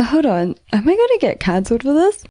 Hold on, am I gonna get cancelled for this?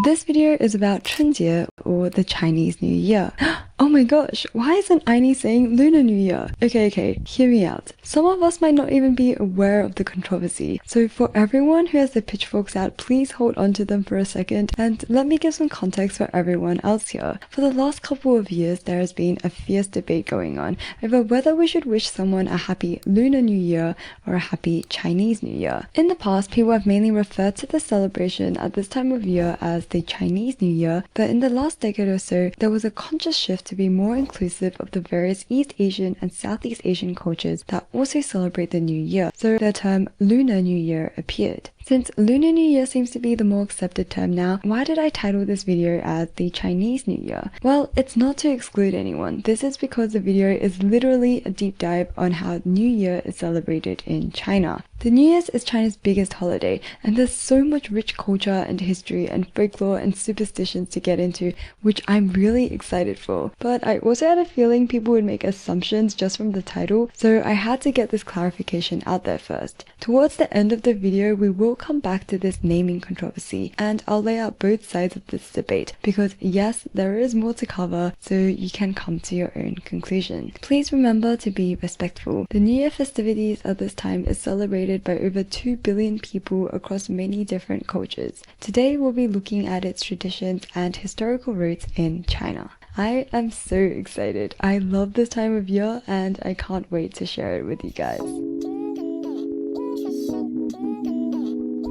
This video is about Chunjie, or the Chinese New Year. Oh my gosh, why isn't Aini saying Lunar New Year? Okay, hear me out. Some of us might not even be aware of the controversy, so for everyone who has the pitchforks out, please hold on to them for a second and let me give some context for everyone else here. For the last couple of years, there has been a fierce debate going on over whether we should wish someone a happy Lunar New Year or a happy Chinese New Year. In the past, people have mainly referred to the celebration at this time of year as the Chinese New Year, but in the last decade or so, there was a conscious shift to be more inclusive of the various East Asian and Southeast Asian cultures that also celebrate the New Year, so the term Lunar New Year appeared. Since Lunar New Year seems to be the more accepted term now, why did I title this video as the Chinese New Year? Well, it's not to exclude anyone. This is because the video is literally a deep dive on how New Year is celebrated in China. The New Year's is China's biggest holiday, and there's so much rich culture and history and folklore and superstitions to get into, which I'm really excited for. But I also had a feeling people would make assumptions just from the title, so I had to get this clarification out there first. Towards the end of the video, we will come back to this naming controversy, and I'll lay out both sides of this debate, because yes, there is more to cover, so you can come to your own conclusion. Please remember to be respectful. The New Year festivities at this time is celebrated by over 2 billion people across many different cultures. Today we'll be looking at its traditions and historical roots in China. I am so excited. I love this time of year and I can't wait to share it with you guys.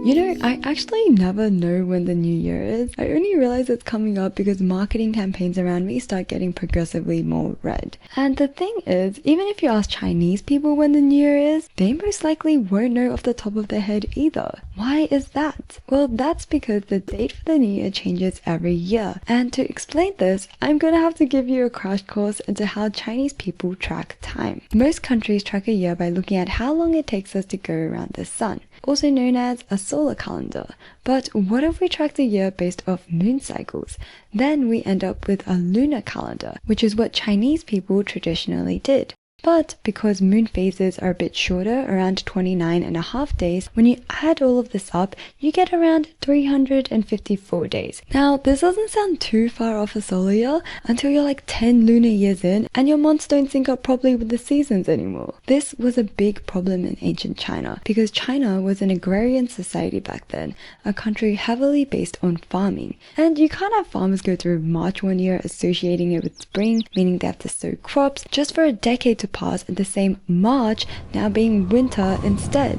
You know, I actually never know when the new year is. I only realize it's coming up because marketing campaigns around me start getting progressively more red. And the thing is, even if you ask Chinese people when the new year is, they most likely won't know off the top of their head either. Why is that? Well, that's because the date for the new year changes every year. And to explain this, I'm gonna have to give you a crash course into how Chinese people track time. Most countries track a year by looking at how long it takes us to go around the sun, also known as a solar calendar. But what if we tracked a year based off moon cycles? Then we end up with a lunar calendar, which is what Chinese people traditionally did. But because moon phases are a bit shorter, around 29.5 days, when you add all of this up, you get around 354 days. Now, this doesn't sound too far off a solar year until you're like 10 lunar years in and your months don't sync up properly with the seasons anymore. This was a big problem in ancient China because China was an agrarian society back then, a country heavily based on farming. And you can't have farmers go through March one year associating it with spring, meaning they have to sow crops, just for a decade to pass in the same March now being winter instead.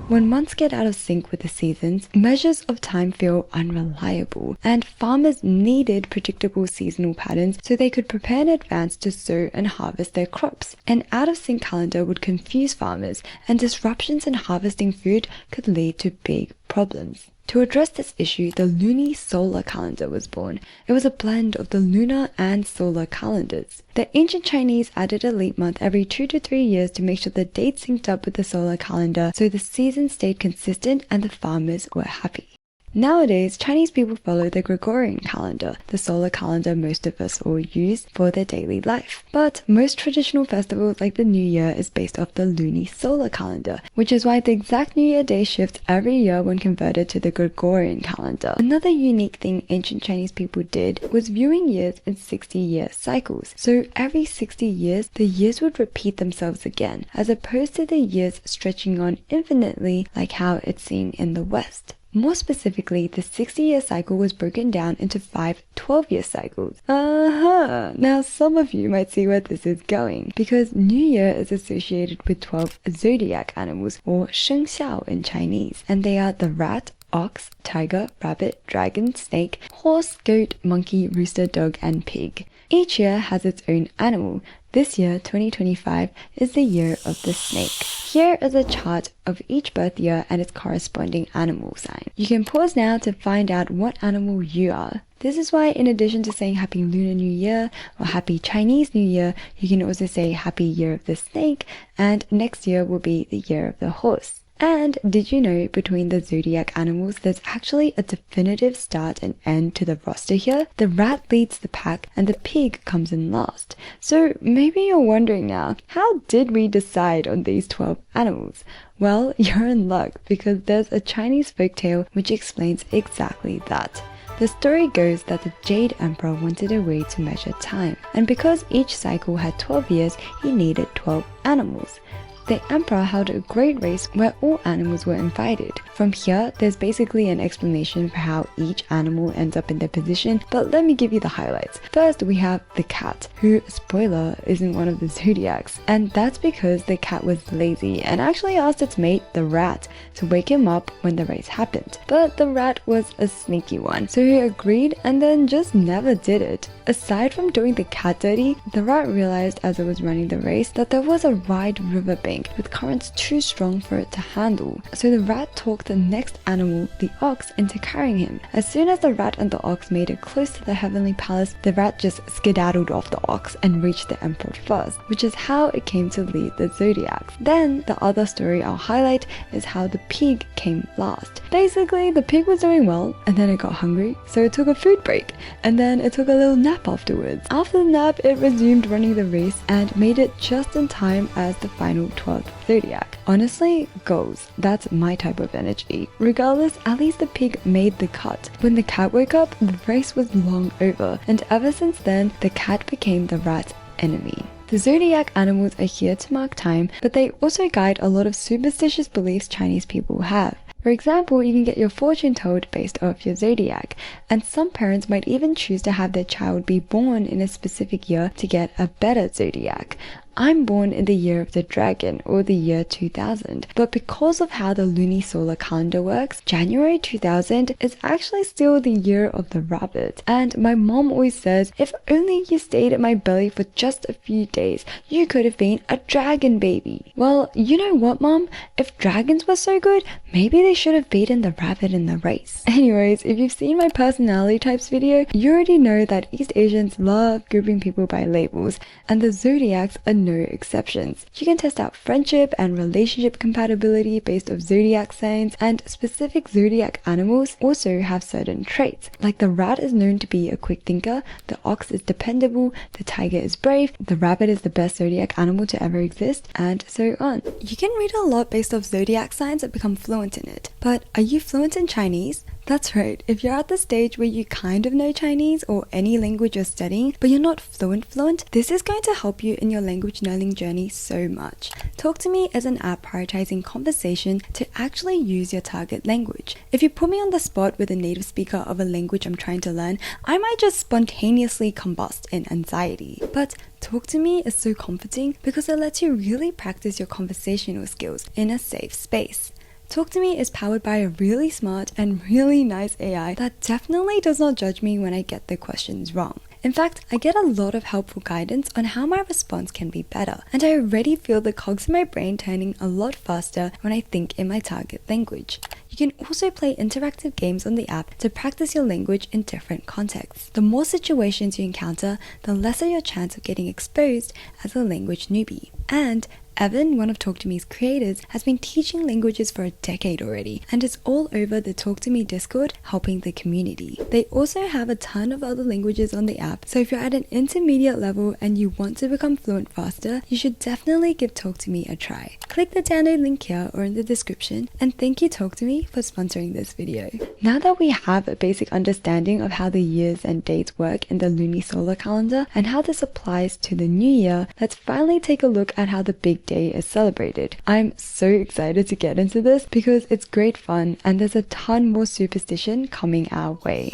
When months get out of sync with the seasons, measures of time feel unreliable, and farmers needed predictable seasonal patterns so they could prepare in advance to sow and harvest their crops. An out-of-sync calendar would confuse farmers, and disruptions in harvesting food could lead to big problems. To address this issue, the luni-solar calendar was born. It was a blend of the lunar and solar calendars. The ancient Chinese added a leap month every 2 to 3 years to make sure the dates synced up with the solar calendar so the seasons stayed consistent and the farmers were happy. Nowadays, Chinese people follow the Gregorian calendar, the solar calendar most of us all use for their daily life. But most traditional festivals like the New Year is based off the luni-solar calendar, which is why the exact New Year day shifts every year when converted to the Gregorian calendar. Another unique thing ancient Chinese people did was viewing years in 60-year cycles. So every 60 years, the years would repeat themselves again, as opposed to the years stretching on infinitely like how it's seen in the West. More specifically, the 60-year cycle was broken down into 5 12-year cycles. Now some of you might see where this is going, because New Year is associated with 12 zodiac animals, or 生肖in Chinese, and they are the rat, ox, tiger, rabbit, dragon, snake, horse, goat, monkey, rooster, dog, and pig. Each year has its own animal. This year, 2025, is the year of the snake. Here is a chart of each birth year and its corresponding animal sign. You can pause now to find out what animal you are. This is why, in addition to saying Happy Lunar New Year or Happy Chinese New Year, you can also say Happy Year of the Snake, and next year will be the Year of the Horse. And did you know between the zodiac animals there's actually a definitive start and end to the roster here? The rat leads the pack and the pig comes in last. So maybe you're wondering now, how did we decide on these 12 animals? Well, you're in luck because there's a Chinese folktale which explains exactly that. The story goes that the Jade Emperor wanted a way to measure time, and because each cycle had 12 years, he needed 12 animals. The emperor held a great race where all animals were invited. From here, there's basically an explanation for how each animal ends up in their position, but let me give you the highlights. First, we have the cat, who, spoiler, isn't one of the zodiacs. And that's because the cat was lazy and actually asked its mate, the rat, to wake him up when the race happened. But the rat was a sneaky one, so he agreed and then just never did it. Aside from doing the cat dirty, the rat realized as it was running the race that there was a wide riverbank with currents too strong for it to handle. So the rat talked the next animal, the ox, into carrying him. As soon as the rat and the ox made it close to the heavenly palace, the rat just skedaddled off the ox and reached the emperor first, which is how it came to lead the zodiacs. Then the other story I'll highlight is how the pig came last. Basically, the pig was doing well and then it got hungry, so it took a food break and then it took a little nap afterwards. After the nap, it resumed running the race and made it just in time as the final 12th zodiac. Honestly, goals. That's my type of energy. Regardless, at least the pig made the cut. When the cat woke up, the race was long over, and ever since then, the cat became the rat's enemy. The zodiac animals are here to mark time, but they also guide a lot of superstitious beliefs Chinese people have. For example, you can get your fortune told based off your zodiac, and some parents might even choose to have their child be born in a specific year to get a better zodiac. I'm born in the year of the dragon, or the year 2000, but because of how the lunisolar calendar works, January 2000 is actually still the year of the rabbit. And my mom always says, if only you stayed at my belly for just a few days, you could have been a dragon baby. Well, you know what, Mom? If dragons were so good, maybe they should have beaten the rabbit in the race. Anyways, if you've seen my personality types video, you already know that East Asians love grouping people by labels, and the zodiacs are no exceptions. You can test out friendship and relationship compatibility based off zodiac signs, and specific zodiac animals also have certain traits. Like the rat is known to be a quick thinker, the ox is dependable, the tiger is brave, the rabbit is the best zodiac animal to ever exist, and so on. You can read a lot based off zodiac signs and become fluent in it. But are you fluent in Chinese? That's right, if you're at the stage where you kind of know Chinese or any language you're studying, but you're not fluent, this is going to help you in your language learning journey so much. Talk to Me is an app prioritizing conversation to actually use your target language. If you put me on the spot with a native speaker of a language I'm trying to learn, I might just spontaneously combust in anxiety. But Talk to Me is so comforting because it lets you really practice your conversational skills in a safe space. Talk to Me is powered by a really smart and really nice AI that definitely does not judge me when I get the questions wrong. In fact, I get a lot of helpful guidance on how my response can be better, and I already feel the cogs in my brain turning a lot faster when I think in my target language. You can also play interactive games on the app to practice your language in different contexts. The more situations you encounter, the lesser your chance of getting exposed as a language newbie. And Evan, one of Talk to Me's creators, has been teaching languages for a decade already and is all over the Talk to Me Discord helping the community. They also have a ton of other languages on the app, so if you're at an intermediate level and you want to become fluent faster, you should definitely give Talk to Me a try. Click the download link here or in the description, and thank you Talk to Me for sponsoring this video. Now that we have a basic understanding of how the years and dates work in the lunisolar calendar and how this applies to the new year, let's finally take a look at how the big day is celebrated. I'm so excited to get into this because it's great fun and there's a ton more superstition coming our way.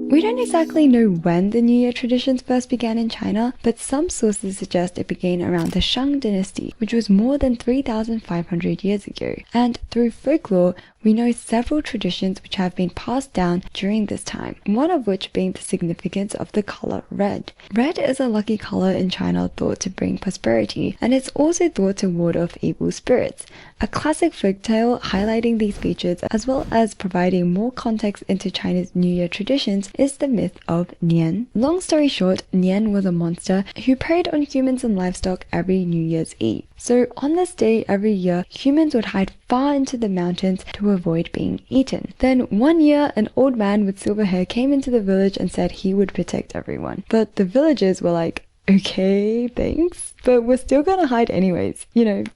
We don't exactly know when the New Year traditions first began in China, but some sources suggest it began around the Shang dynasty, which was more than 3,500 years ago. And through folklore, we know several traditions which have been passed down during this time, one of which being the significance of the color red. Red is a lucky color in China thought to bring prosperity, and it's also thought to ward off evil spirits. A classic folktale highlighting these features as well as providing more context into China's New Year traditions is the myth of Nian. Long story short, Nian was a monster who preyed on humans and livestock every New Year's Eve. So on this day every year, humans would hide far into the mountains to avoid being eaten. Then one year, an old man with silver hair came into the village and said he would protect everyone. But the villagers were like, okay, thanks, but we're still gonna hide anyways,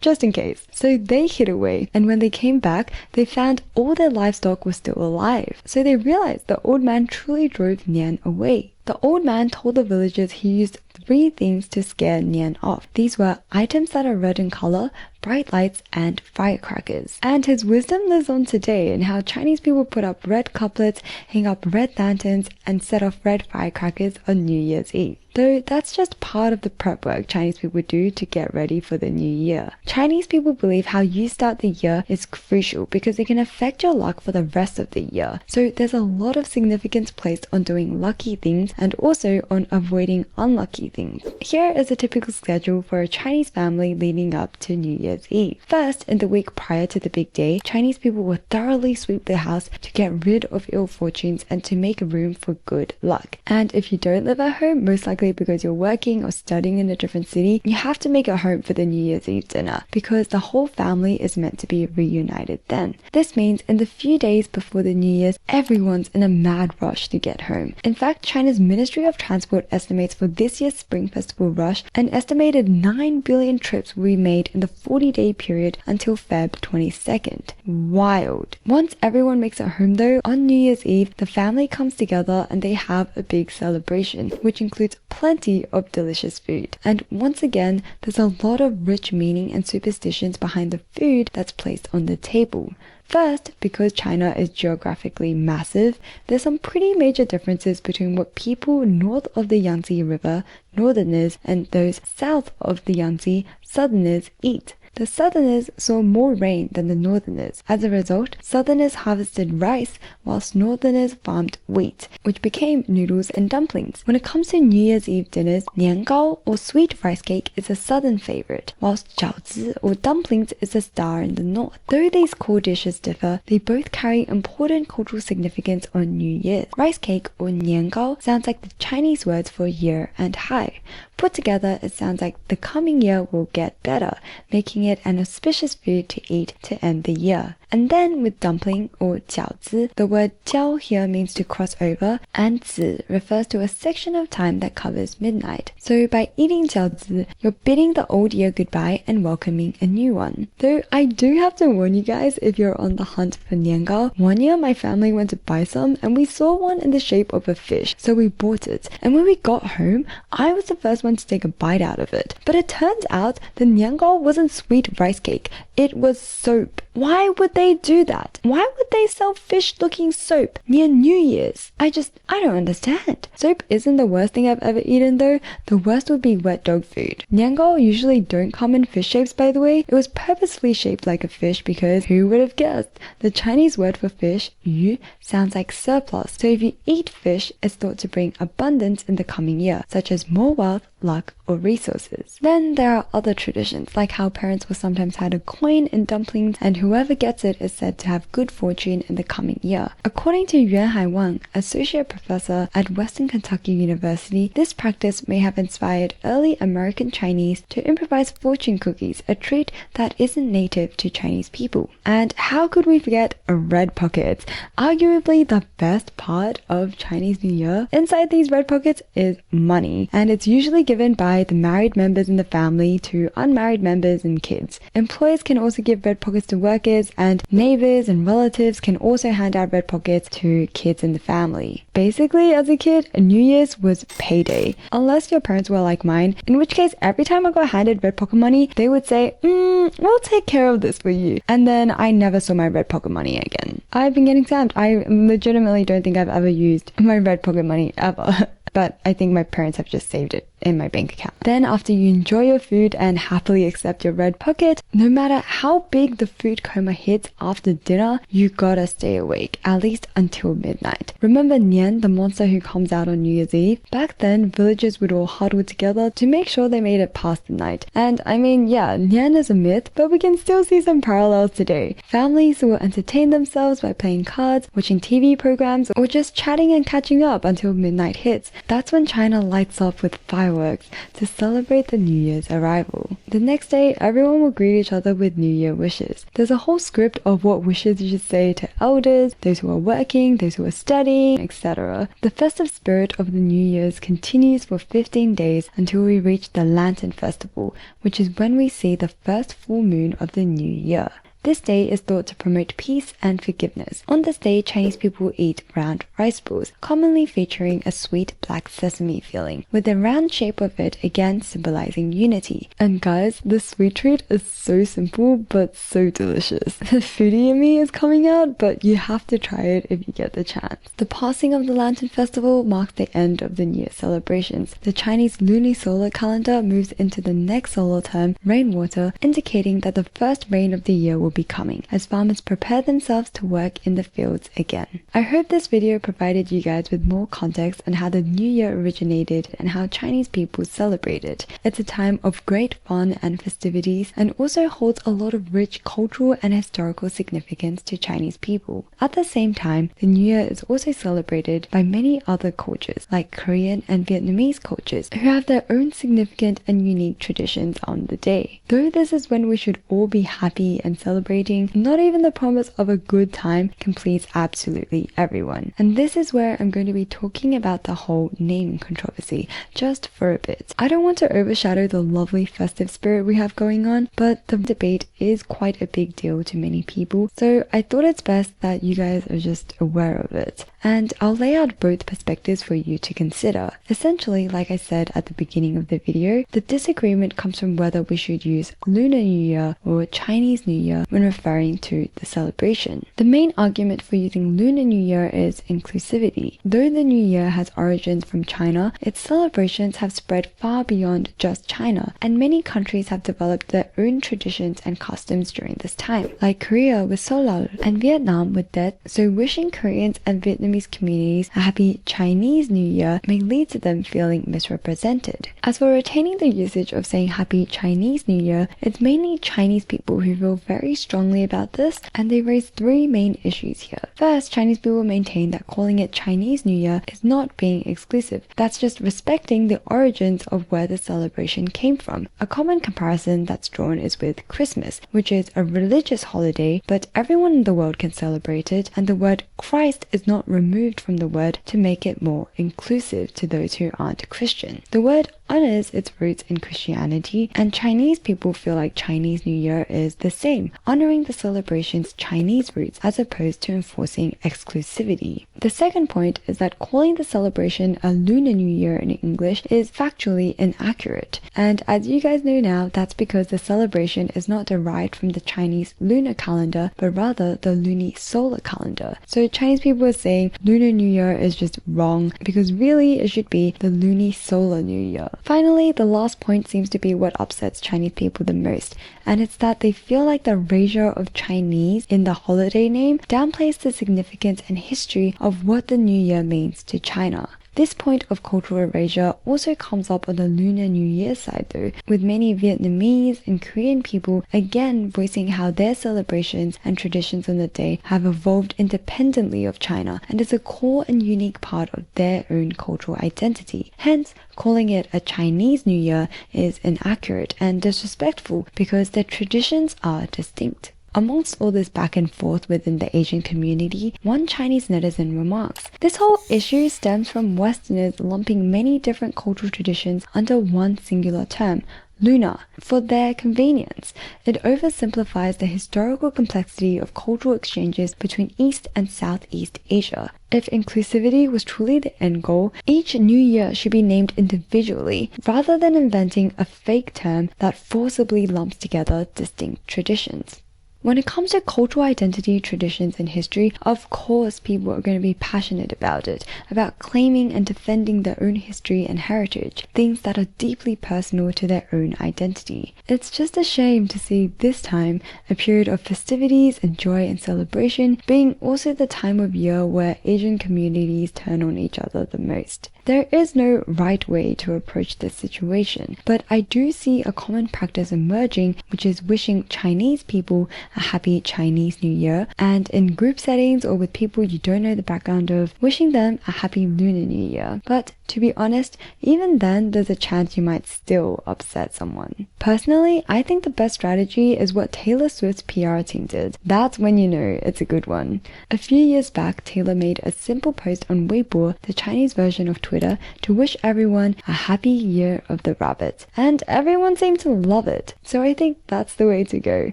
just in case. So they hid away, and when they came back, they found all their livestock was still alive. So they realized the old man truly drove Nian away. The old man told the villagers he used 3 things to scare Nian off. These were items that are red in color, bright lights, and firecrackers. And his wisdom lives on today in how Chinese people put up red couplets, hang up red lanterns, and set off red firecrackers on New Year's Eve. Though that's just part of the prep work Chinese people do to get ready for the new year. Chinese people believe how you start the year is crucial because it can affect your luck for the rest of the year. So there's a lot of significance placed on doing lucky things and also on avoiding unlucky things. Here is a typical schedule for a Chinese family leading up to New Year's Eve. First, in the week prior to the big day, Chinese people will thoroughly sweep their house to get rid of ill fortunes and to make room for good luck. And if you don't live at home, most likely because you're working or studying in a different city, you have to make it home for the New Year's Eve dinner because the whole family is meant to be reunited then. This means in the few days before the New Year's, everyone's in a mad rush to get home. In fact, China's Ministry of Transport estimates for this year's Spring Festival rush, an estimated 9 billion trips will be made in the 40-day period until Feb 22nd. Wild. Once everyone makes it home though, on New Year's Eve, the family comes together and they have a big celebration, which includes plenty of delicious food. And once again, there's a lot of rich meaning and superstitions behind the food that's placed on the table. First, because China is geographically massive, there's some pretty major differences between what people north of the Yangtze River, northerners, and those south of the Yangtze, southerners, eat. The southerners saw more rain than the northerners. As a result, southerners harvested rice whilst northerners farmed wheat, which became noodles and dumplings. When it comes to New Year's Eve dinners, niangao or sweet rice cake is a southern favorite, whilst jiaozi or dumplings is a star in the north. Though these core dishes differ, they both carry important cultural significance on New Year's. Rice cake or niangao sounds like the Chinese words for year and hai. Put together, it sounds like the coming year will get better, making it an auspicious food to eat to end the year. And then with dumpling or jiaozi, the word jiao here means to cross over, and zi refers to a section of time that covers midnight. So by eating jiaozi, you're bidding the old year goodbye and welcoming a new one. Though I do have to warn you guys if you're on the hunt for niangao, one year my family went to buy some and we saw one in the shape of a fish, so we bought it. And when we got home, I was the first one to take a bite out of it. But it turns out the niangao wasn't sweet rice cake, it was soap. Why would they do that? Why would they sell fish-looking soap near New Year's? I don't understand. Soap isn't the worst thing I've ever eaten though. The worst would be wet dog food. Niangao usually don't come in fish shapes, by the way. It was purposely shaped like a fish because who would have guessed? The Chinese word for fish, yu, sounds like surplus. So if you eat fish, it's thought to bring abundance in the coming year, such as more wealth, luck, or resources. Then there are other traditions, like how parents will sometimes hide a coin in dumplings, and whoever gets it is said to have good fortune in the coming year. According to Yuanhai Wang, associate professor at Western Kentucky University, this practice may have inspired early American Chinese to improvise fortune cookies, a treat that isn't native to Chinese people. And how could we forget red pockets? Arguably the best part of Chinese New Year. Inside these red pockets is money, and it's usually given by the married members in the family to unmarried members and kids. Employers can also give red pockets to workers, and neighbors and relatives can also hand out red pockets to kids in the family. Basically, as a kid, New Year's was payday. Unless your parents were like mine, in which case every time I got handed red pocket money, they would say, we'll take care of this for you. And then I never saw my red pocket money again. I've been getting scammed. I legitimately don't think I've ever used my red pocket money ever. But I think my parents have just saved it in my bank account. Then after you enjoy your food and happily accept your red pocket, no matter how big the food coma hits after dinner, you gotta stay awake, at least until midnight. Remember Nian, the monster who comes out on New Year's Eve? Back then, villagers would all huddle together to make sure they made it past the night. And I mean, yeah, Nian is a myth, but we can still see some parallels today. Families will entertain themselves by playing cards, watching TV programs, or just chatting and catching up until midnight hits. that's when China lights up with fireworks to celebrate the New Year's arrival. The next day, everyone will greet each other with New Year wishes. There's a whole script of what wishes you should say to elders, those who are working, those who are studying, etc. The festive spirit of the New Year's continues for 15 days until we reach the Lantern Festival, which is when we see the first full moon of the new year. This day is thought to promote peace and forgiveness. On this day, Chinese people eat round rice balls, commonly featuring a sweet black sesame filling, with the round shape of it again symbolizing unity. And guys, this sweet treat is so simple but so delicious. The foodie in me is coming out, but you have to try it if you get the chance. The passing of the Lantern Festival marks the end of the New Year celebrations. The Chinese lunisolar calendar moves into the next solar term, rainwater, indicating that the first rain of the year will be coming as farmers prepare themselves to work in the fields again. I hope this video provided you guys with more context on how the New Year originated and how Chinese people celebrate it. It's a time of great fun and festivities and also holds a lot of rich cultural and historical significance to Chinese people. At the same time, the New Year is also celebrated by many other cultures like Korean and Vietnamese cultures who have their own significant and unique traditions on the day. Though this is when we should all be happy and celebrating, not even the promise of a good time can please absolutely everyone. And this is where I'm going to be talking about the whole naming controversy just for a bit. I don't want to overshadow the lovely festive spirit we have going on, but the debate is quite a big deal to many people, so I thought it's best that you guys are just aware of it. And I'll lay out both perspectives for you to consider. Essentially, like I said at the beginning of the video, the disagreement comes from whether we should use Lunar New Year or Chinese New Year when referring to the celebration. The main argument for using Lunar New Year is inclusivity. Though the New Year has origins from China, its celebrations have spread far beyond just China, and many countries have developed their own traditions and customs during this time, like Korea with Solal and Vietnam with Tet. So wishing Koreans and Vietnamese communities a happy Chinese New Year may lead to them feeling misrepresented. As for retaining the usage of saying happy Chinese New Year, it's mainly Chinese people who feel very strongly about this, and they raise three main issues here. First, Chinese people maintain that calling it Chinese New Year is not being exclusive. That's just respecting the origins of where the celebration came from. A common comparison that's drawn is with Christmas, which is a religious holiday, but everyone in the world can celebrate it, and the word Christ is not removed from the word to make it more inclusive to those who aren't Christian. The word honors its roots in Christianity, and Chinese people feel like Chinese New Year is the same, honoring the celebration's Chinese roots as opposed to enforcing exclusivity. The second point is that calling the celebration a Lunar New Year in English is factually inaccurate, and as you guys know now, that's because the celebration is not derived from the Chinese lunar calendar, but rather the lunisolar calendar. So Chinese people are saying Lunar New Year is just wrong because really it should be the lunisolar New Year. Finally, the last point seems to be what upsets Chinese people the most, and it's that they feel like the erasure of Chinese in the holiday name downplays the significance and history of what the New Year means to China. This point of cultural erasure also comes up on the Lunar New Year side though, with many Vietnamese and Korean people again voicing how their celebrations and traditions on the day have evolved independently of China and is a core and unique part of their own cultural identity. Hence, calling it a Chinese New Year is inaccurate and disrespectful because their traditions are distinct. Amongst all this back and forth within the Asian community, one Chinese netizen remarks, "This whole issue stems from Westerners lumping many different cultural traditions under one singular term, Lunar, for their convenience. It oversimplifies the historical complexity of cultural exchanges between East and Southeast Asia. If inclusivity was truly the end goal, each new year should be named individually, rather than inventing a fake term that forcibly lumps together distinct traditions." When it comes to cultural identity, traditions, and history, of course people are going to be passionate about it, about claiming and defending their own history and heritage, things that are deeply personal to their own identity. It's just a shame to see this time, a period of festivities and joy and celebration, being also the time of year where Asian communities turn on each other the most. There is no right way to approach this situation, but I do see a common practice emerging, which is wishing Chinese people a happy Chinese New Year, and in group settings or with people you don't know the background of, wishing them a happy Lunar New Year. But to be honest, even then there's a chance you might still upset someone. Personally, I think the best strategy is what Taylor Swift's PR team did. That's when you know it's a good one. A few years back, Taylor made a simple post on Weibo, the Chinese version of Twitter, to wish everyone a happy year of the rabbit. And everyone seemed to love it. So I think that's the way to go.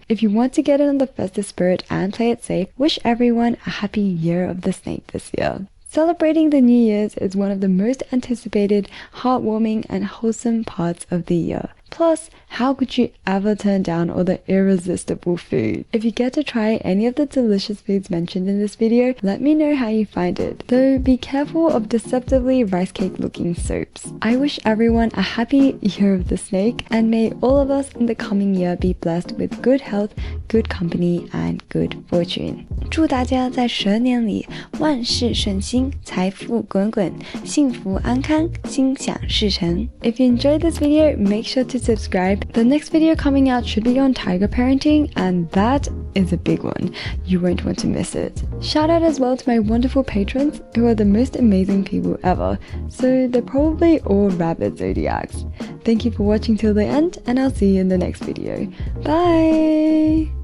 If you want to get in the festive spirit and play it safe, wish everyone a happy year of the snake this year. Celebrating the New Year's is one of the most anticipated, heartwarming, and wholesome parts of the year. Plus, how could you ever turn down all the irresistible food? If you get to try any of the delicious foods mentioned in this video, let me know how you find it. Though be careful of deceptively rice cake looking soaps. I wish everyone a happy year of the snake, and may all of us in the coming year be blessed with good health, good company, and good fortune. 祝大家在12年里万事顺心，财富滚滚，幸福安康，心想事成。If you enjoyed this video, make sure to subscribe. The next video coming out should be on tiger parenting, and that is a big one. You won't want to miss it. Shout out as well to my wonderful patrons, who are the most amazing people ever, so they're probably all rabbit zodiacs. Thank you for watching till the end, and I'll see you in the next video. Bye!